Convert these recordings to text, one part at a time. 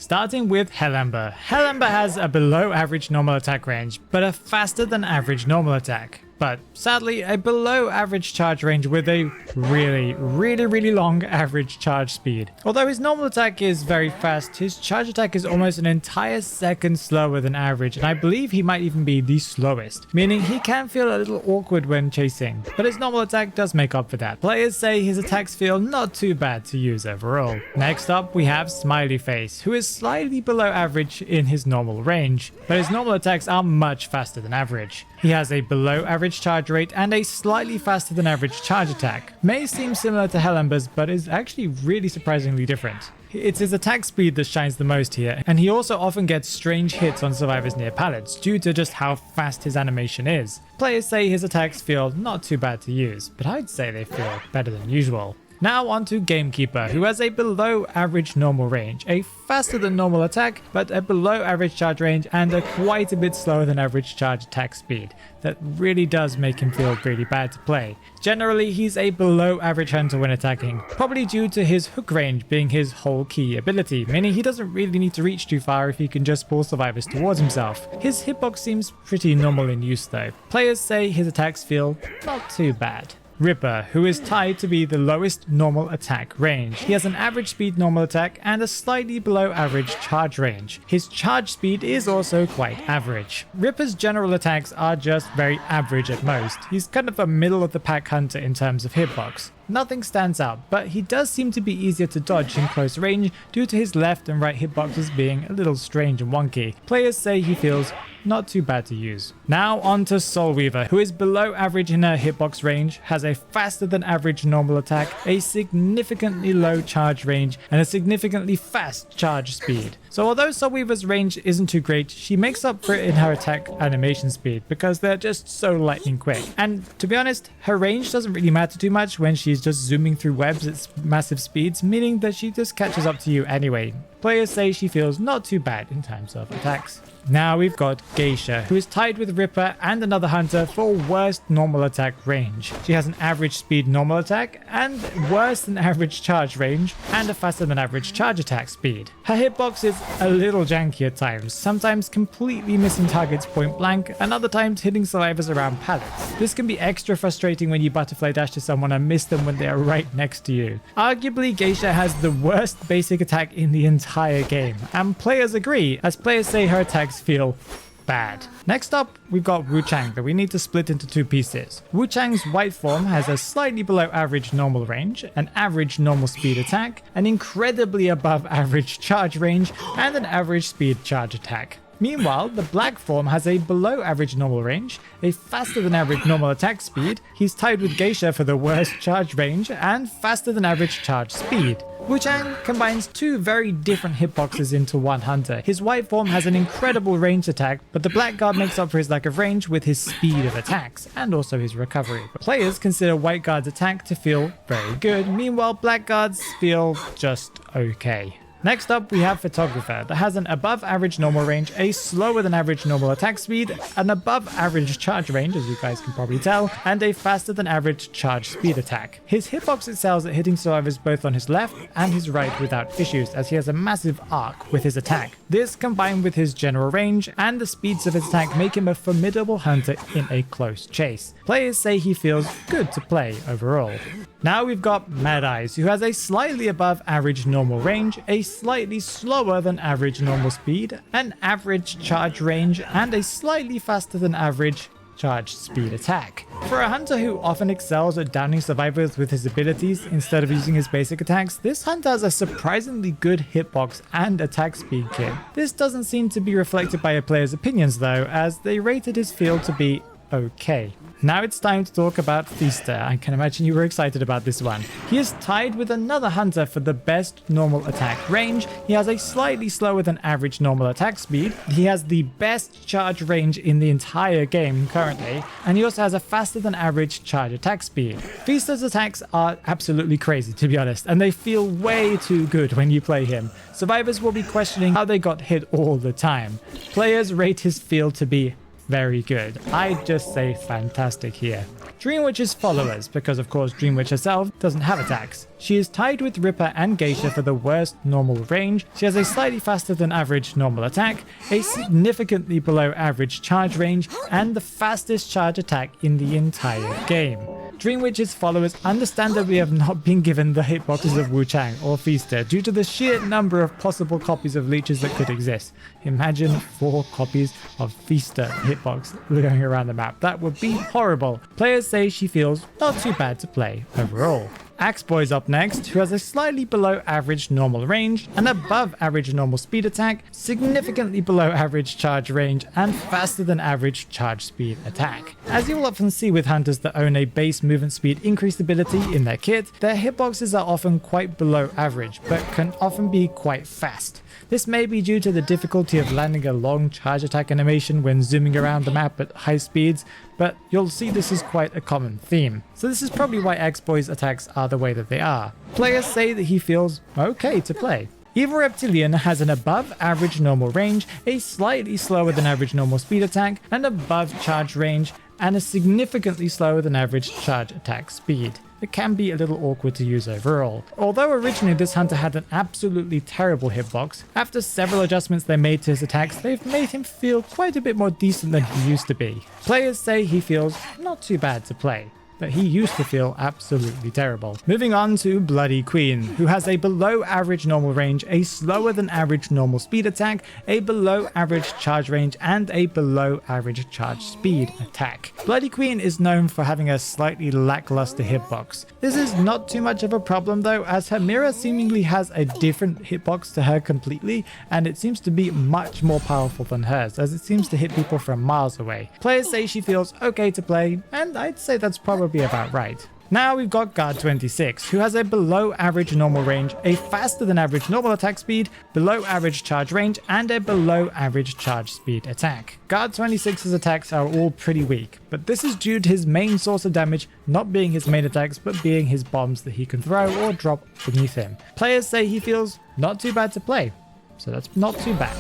Starting with Ember. Ember has a below average normal attack range, but a faster than average normal attack. But sadly, a below average charge range with a really long average charge speed. Although his normal attack is very fast, his charge attack is almost an entire second slower than average, and I believe he might even be the slowest, meaning he can feel a little awkward when chasing, but his normal attack does make up for that. Players say his attacks feel not too bad to use overall. Next up, we have Smiley Face, who is slightly below average in his normal range, but his normal attacks are much faster than average. He has a below average charge rate and a slightly faster than average charge attack. May seem similar to Ember's, but is actually really surprisingly different. It's his attack speed that shines the most here, and he also often gets strange hits on survivors near pallets due to just how fast his animation is. Players say his attacks feel not too bad to use, but I'd say they feel better than usual. Now on to Gamekeeper, who has a below average normal range, a faster than normal attack, but a below average charge range and a quite a bit slower than average charge attack speed. That really does make him feel really bad to play. Generally, he's a below average hunter when attacking, probably due to his hook range being his whole key ability, meaning he doesn't really need to reach too far if he can just pull survivors towards himself. His hitbox seems pretty normal in use though. Players say his attacks feel not too bad. Ripper, who is tied to be the lowest normal attack range. He has an average speed normal attack and a slightly below average charge range. His charge speed is also quite average. Ripper's general attacks are just very average at most. He's kind of a middle of the pack hunter in terms of hitbox. Nothing stands out, but he does seem to be easier to dodge in close range due to his left and right hitboxes being a little strange and wonky. Players say he feels not too bad to use. Now on to Soulweaver, who is below average in her hitbox range, has a faster than average normal attack, a significantly low charge range, and a significantly fast charge speed. So although Soulweaver's range isn't too great, she makes up for it in her attack animation speed because they're just so lightning quick. And to be honest, her range doesn't really matter too much when she's just zooming through webs at massive speeds, meaning that she just catches up to you anyway. Players say she feels not too bad in terms of attacks. Now we've got Geisha, who is tied with Ripper and another hunter for worst normal attack range. She has an average speed normal attack and worse than average charge range and a faster than average charge attack speed. Her hitbox is a little janky at times, sometimes completely missing targets point blank and other times hitting survivors around pallets. This can be extra frustrating when you butterfly dash to someone and miss them when they are right next to you. Arguably, Geisha has the worst basic attack in the entire game, and players agree, as players say her attacks feel bad. Next up, we've got Chang that we need to split into two pieces. Chang's white form has a slightly below average normal range, an average normal speed attack, an incredibly above average charge range, and an average speed charge attack. Meanwhile, the black form has a below average normal range, a faster than average normal attack speed, he's tied with Geisha for the worst charge range, and faster than average charge speed. Chang combines two very different hitboxes into one hunter. His white form has an incredible range attack, but the black guard makes up for his lack of range with his speed of attacks, and also his recovery. But players consider white guard's attack to feel very good, meanwhile black guards feel just okay. Next up, we have Photographer that has an above average normal range, a slower than average normal attack speed, an above average charge range, as you guys can probably tell, and a faster than average charge speed attack. His hitbox excels at hitting survivors both on his left and his right without issues, as he has a massive arc with his attack. This, combined with his general range and the speeds of his attack, make him a formidable hunter in a close chase. Players say he feels good to play overall. Now we've got Mad Eyes, who has a slightly above average normal range, a slightly slower than average normal speed, an average charge range, and a slightly faster than average charge speed attack. For a hunter who often excels at downing survivors with his abilities instead of using his basic attacks, this hunter has a surprisingly good hitbox and attack speed kit. This doesn't seem to be reflected by a player's opinions though, as they rated his field to be okay. Now it's time to talk about Feaster. I can imagine you were excited about this one. He is tied with another hunter for the best normal attack range. He has a slightly slower than average normal attack speed. He has the best charge range in the entire game currently, and he also has a faster than average charge attack speed. Feaster's attacks are absolutely crazy, to be honest, and they feel way too good when you play him. Survivors will be questioning how they got hit all the time. Players rate his field to be very good. I'd just say fantastic here. Dreamwitch's followers, because of course Dreamwitch herself doesn't have attacks. She is tied with Ripper and Geisha for the worst normal range. She has a slightly faster than average normal attack, a significantly below average charge range, and the fastest charge attack in the entire game. Dreamwitch's followers understandably have not been given the hitboxes of Wu Chang or Feaster due to the sheer number of possible copies of leeches that could exist. Imagine 4 copies of Feaster hitbox going around the map. That would be horrible. Players say she feels not too bad to play overall. Axeboy's up next, who has a slightly below average normal range, an above average normal speed attack, significantly below average charge range, and faster than average charge speed attack. As you will often see with hunters that own a base movement speed increased ability in their kit, their hitboxes are often quite below average, but can often be quite fast. This may be due to the difficulty of landing a long charge attack animation when zooming around the map at high speeds, but you'll see this is quite a common theme. So this is probably why Axeboy's attacks are the way that they are. Players say that he feels okay to play. Even Reptilian has an above average normal range, a slightly slower than average normal speed attack, an above charge range, and a significantly slower than average charge attack speed. It can be a little awkward to use overall. Although originally this hunter had an absolutely terrible hitbox, after several adjustments they made to his attacks, they've made him feel quite a bit more decent than he used to be. Players say he feels not too bad to play, but he used to feel absolutely terrible. Moving on to Bloody Queen, who has a below average normal range, a slower than average normal speed attack, a below average charge range, and a below average charge speed attack. Bloody Queen is known for having a slightly lackluster hitbox. This is not too much of a problem though, as her mirror seemingly has a different hitbox to her completely, and it seems to be much more powerful than hers, as it seems to hit people from miles away. Players say she feels okay to play, and I'd say that's probably about right. Now we've got Guard 26, who has a below average normal range, a faster than average normal attack speed, below average charge range, and a below average charge speed attack. Guard 26's attacks are all pretty weak, but this is due to his main source of damage not being his main attacks, but being his bombs that he can throw or drop beneath him. Players say he feels not too bad to play, so that's not too bad.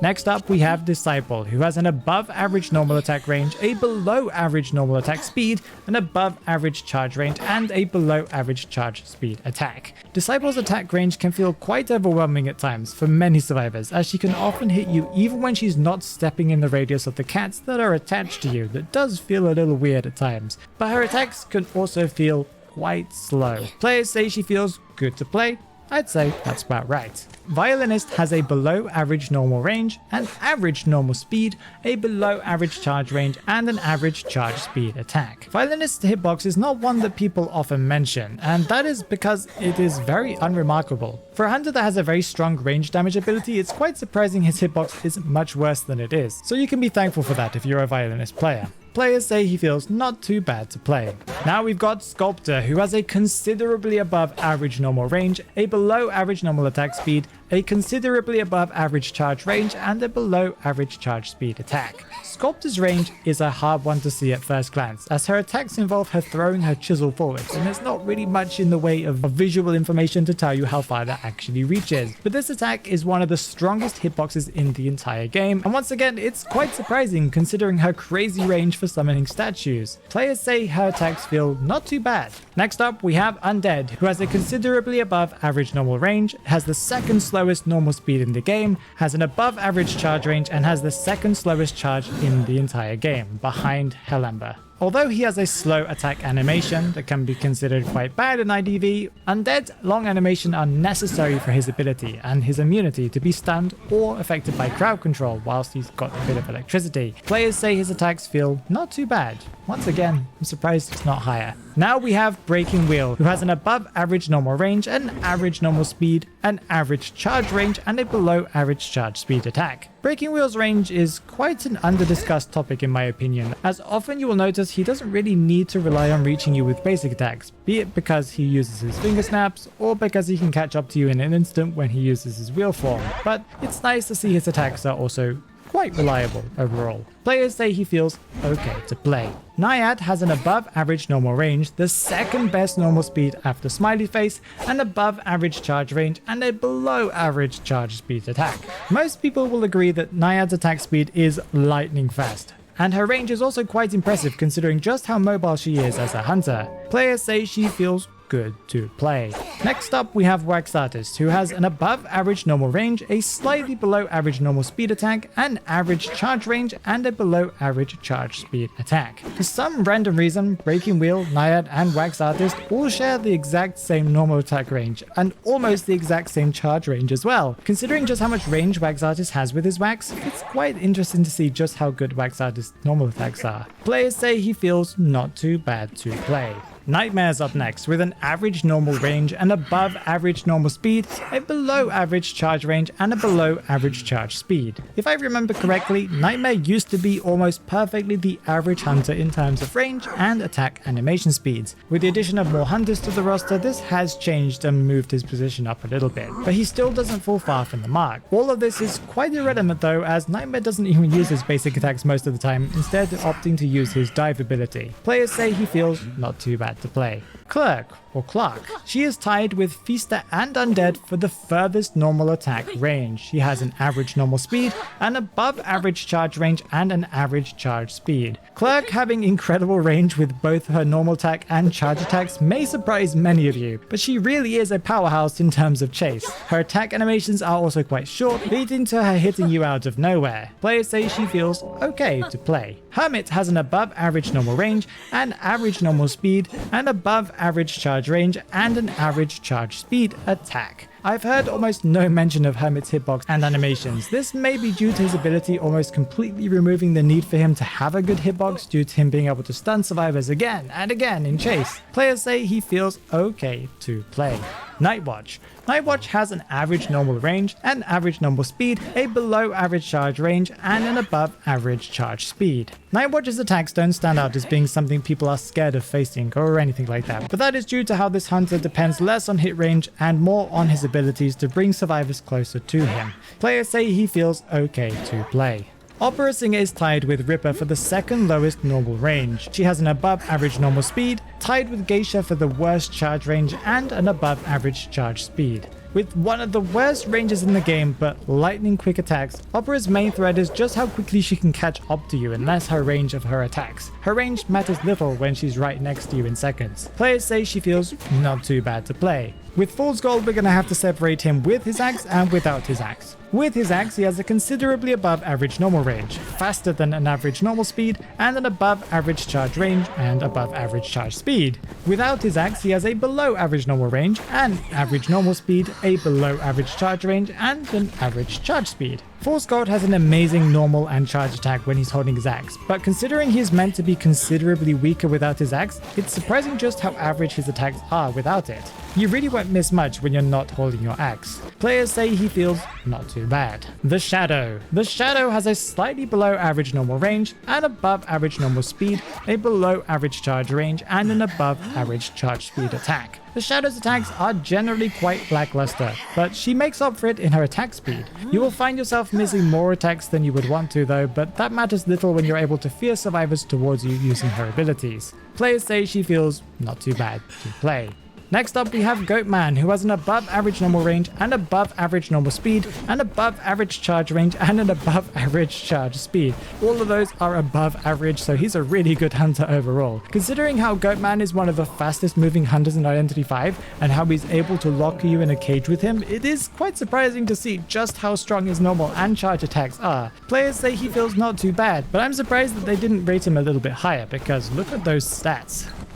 Next up we have Disciple, who has an above average normal attack range, a below average normal attack speed, an above average charge range, and a below average charge speed attack. Disciple's attack range can feel quite overwhelming at times for many survivors, as she can often hit you even when she's not stepping in the radius of the cats that are attached to you. That does feel a little weird at times, but her attacks can also feel quite slow. Players say she feels good to play. I'd say that's about right. Violinist has a below average normal range, an average normal speed, a below average charge range, and an average charge speed attack. Violinist's hitbox is not one that people often mention, and that is because it is very unremarkable. For a hunter that has a very strong range damage ability, it's quite surprising his hitbox is much worse than it is, so you can be thankful for that if you're a Violinist player. Players say he feels not too bad to play. Now we've got Sculptor, who has a considerably above average normal range, a below average normal attack speed, a considerably above average charge range, and a below average charge speed attack. Sculptor's range is a hard one to see at first glance, as her attacks involve her throwing her chisel forwards, and there's not really much in the way of visual information to tell you how far that actually reaches. But this attack is one of the strongest hitboxes in the entire game, and once again it's quite surprising considering her crazy range for summoning statues. Players say her attacks feel not too bad. Next up we have Undead, who has a considerably above average normal range, has the second slowest normal speed in the game, has an above average charge range, and has the second slowest charge in the entire game, behind Ember. Although he has a slow attack animation that can be considered quite bad in IDV, Undead's long animation are necessary for his ability and his immunity to be stunned or affected by crowd control whilst he's got a bit of electricity. Players say his attacks feel not too bad. Once again, I'm surprised it's not higher. Now we have Breaking Wheel, who has an above average normal range, an average normal speed, an average charge range, and a below average charge speed attack. Breaking Wheel's range is quite an under-discussed topic in my opinion, as often you will notice he doesn't really need to rely on reaching you with basic attacks, be it because he uses his finger snaps, or because he can catch up to you in an instant when he uses his wheel form, but it's nice to see his attacks are also quite reliable overall. Players say he feels okay to play. Naiad has an above average normal range, the second best normal speed after Smiley Face, an above average charge range, and a below average charge speed attack. Most people will agree that Naiad's attack speed is lightning fast, and her range is also quite impressive considering just how mobile she is as a hunter. Players say she feels good to play. Next up we have Wax Artist, who has an above average normal range, a slightly below average normal speed attack, an average charge range, and a below average charge speed attack. For some random reason, Breaking Wheel, Naiad, and Wax Artist all share the exact same normal attack range, and almost the exact same charge range as well. Considering just how much range Wax Artist has with his wax, it's quite interesting to see just how good Wax Artist's normal attacks are. Players say he feels not too bad to play. Nightmare's up next with an average normal range, an above average normal speed, a below average charge range, and a below average charge speed. If I remember correctly, Nightmare used to be almost perfectly the average hunter in terms of range and attack animation speeds. With the addition of more hunters to the roster, this has changed and moved his position up a little bit, but he still doesn't fall far from the mark. All of this is quite irrelevant though, as Nightmare doesn't even use his basic attacks most of the time, instead opting to use his dive ability. Players say he feels not too bad to play. Clerk, or Clark. She is tied with Feaster and Undead for the furthest normal attack range. She has an average normal speed, an above average charge range, and an average charge speed. Clerk having incredible range with both her normal attack and charge attacks may surprise many of you, but she really is a powerhouse in terms of chase. Her attack animations are also quite short, leading to her hitting you out of nowhere. Players say she feels okay to play. Hermit has an above average normal range, an average normal speed, an above average charge range, and an average charge speed attack. I've heard almost no mention of Hermit's hitbox and animations. This may be due to his ability almost completely removing the need for him to have a good hitbox due to him being able to stun survivors again and again in chase. Players say he feels okay to play. Nightwatch. Nightwatch has an average normal range, an average normal speed, a below average charge range, and an above average charge speed. Nightwatch's attacks don't stand out as being something people are scared of facing or anything like that, but that is due to how this hunter depends less on hit range and more on his abilities to bring survivors closer to him. Players say he feels okay to play. Opera Singer is tied with Ripper for the second lowest normal range. She has an above average normal speed, tied with Geisha for the worst charge range, and an above average charge speed. With one of the worst ranges in the game but lightning quick attacks, Opera's main threat is just how quickly she can catch up to you and less her range of her attacks. Her range matters little when she's right next to you in seconds. Players say she feels not too bad to play. With Fool's Gold, we're going to have to separate him with his axe and without his axe. With his axe, he has a considerably above average normal range, faster than an average normal speed, and an above average charge range and above average charge speed. Without his axe, he has a below average normal range, an average normal speed, a below average charge range, and an average charge speed. Fool's Gold has an amazing normal and charge attack when he's holding his axe, but considering he's meant to be considerably weaker without his axe, it's surprising just how average his attacks are without it. You really won't miss much when you're not holding your axe. Players say he feels not too bad. The Shadow. The Shadow has a slightly below average normal range, an above average normal speed, a below average charge range, and an above average charge speed attack. The Shadow's attacks are generally quite lackluster, but she makes up for it in her attack speed. You will find yourself missing more attacks than you would want to though, but that matters little when you're able to fear survivors towards you using her abilities. Players say she feels not too bad to play. Next up we have Goatman, who has an above average normal range, an above average normal speed, an above average charge range, and an above average charge speed. All of those are above average, so he's a really good hunter overall. Considering how Goatman is one of the fastest moving hunters in Identity 5, and how he's able to lock you in a cage with him, it is quite surprising to see just how strong his normal and charge attacks are. Players say he feels not too bad, but I'm surprised that they didn't rate him a little bit higher, because look at those stats.